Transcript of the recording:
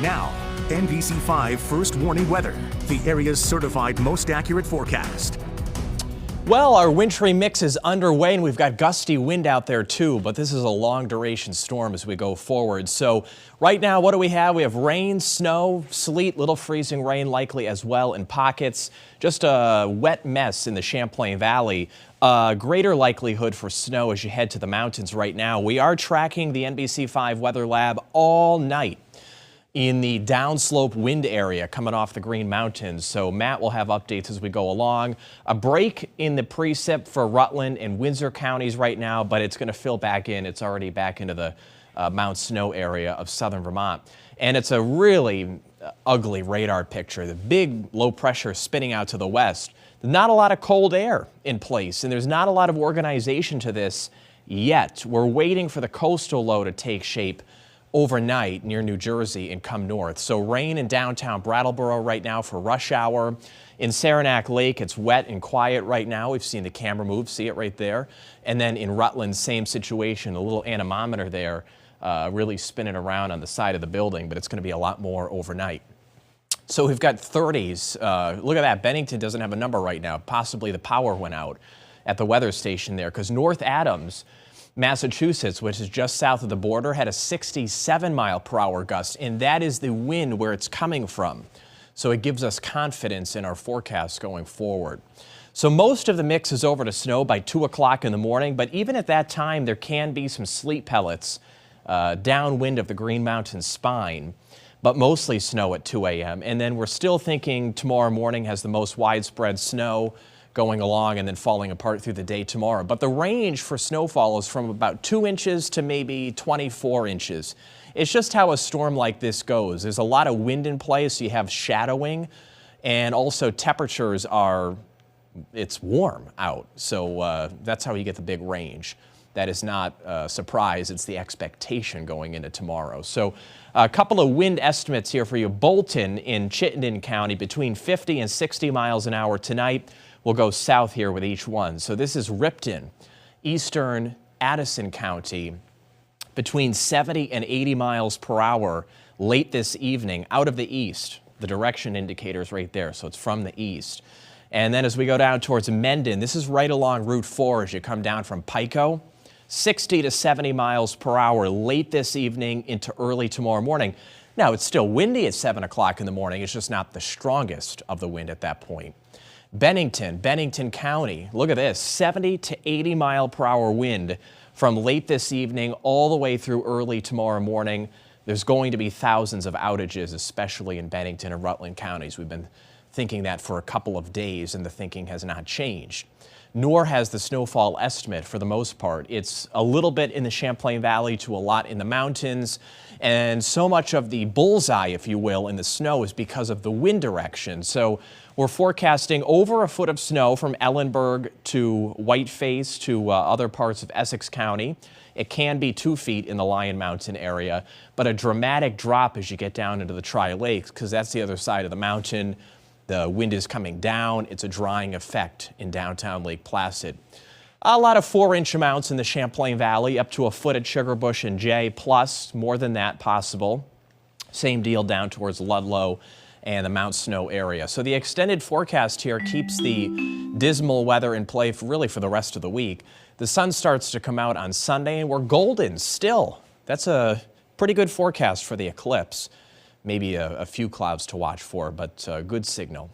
Now, NBC5 First Warning Weather, the area's certified most accurate forecast. Well, our wintry mix is underway and we've got gusty wind out there too, but this is a long duration storm as we go forward. So right now, what do we have? We have rain, snow, sleet, little freezing rain likely as well in pockets. Just a wet mess in the Champlain Valley. Greater likelihood for snow as you head to the mountains right now. We are tracking the NBC5 Weather Lab all night in the downslope wind area coming off the Green Mountains. So Matt will have updates as we go along. A break in the precip for Rutland and Windsor counties right now, but it's going to fill back in. It's already back into the Mount Snow area of southern Vermont. And it's a really ugly radar picture. The big low pressure spinning out to the west. Not a lot of cold air in place, and there's not a lot of organization to this yet. We're waiting for the coastal low to take shape overnight near New Jersey and come north. So rain in downtown Brattleboro right now for rush hour. In Saranac Lake, it's wet and quiet right now. We've seen the camera move, see it right there. And then in Rutland, same situation, a little anemometer there really spinning around on the side of the building, but it's going to be a lot more overnight. So we've got 30s. Look at that. Bennington doesn't have a number right now. Possibly the power went out at the weather station there because North Adams, Massachusetts, which is just south of the border, had a 67-mile-per-hour gust, and that is the wind where it's coming from. So it gives us confidence in our forecast going forward. So most of the mix is over to snow by 2 o'clock in the morning, but even at that time, there can be some sleet pellets downwind of the Green Mountain spine, but mostly snow at 2 a.m. And then we're still thinking tomorrow morning has the most widespread snow going along and then falling apart through the day tomorrow. But the range for snowfall is from about 2 inches to maybe 24 inches. It's just how a storm like this goes. There's a lot of wind in play, so you have shadowing, and also temperatures are, it's warm out. So that's how you get the big range. That is not a surprise. It's the expectation going into tomorrow. So a couple of wind estimates here for you. Bolton in Chittenden County between 50 and 60 miles an hour tonight. We'll go south here with each one. So this is Ripton, eastern Addison County, between 70 and 80 miles per hour late this evening out of the east. The direction indicator's right there, so it's from the east. And then as we go down towards Mendon, this is right along Route 4 as you come down from Pico. 60 to 70 miles per hour late this evening into early tomorrow morning. Now, it's still windy at 7 o'clock in the morning. It's just not the strongest of the wind at that point. Bennington County, look at this, 70 to 80 mile per hour wind from late this evening all the way through early tomorrow morning. There's going to be thousands of outages, especially in Bennington and Rutland counties. We've been thinking that for a couple of days, and the thinking has not changed. Nor has the snowfall estimate for the most part. It's a little bit in the Champlain Valley to a lot in the mountains, and so much of the bullseye, if you will, in the snow is because of the wind direction. So we're forecasting over a foot of snow from Ellenburg to Whiteface to other parts of Essex County. It can be 2 feet in the Lion Mountain area, but a dramatic drop as you get down into the Tri-Lakes because that's the other side of the mountain. The wind is coming down. It's a drying effect in downtown Lake Placid. A lot of 4-inch amounts in the Champlain Valley, up to a foot at Sugarbush and Jay, plus more than that possible. Same deal down towards Ludlow and the Mount Snow area. So the extended forecast here keeps the dismal weather in play really for the rest of the week. The sun starts to come out on Sunday and we're golden still. That's a pretty good forecast for the eclipse. Maybe a few clouds to watch for, but good signal.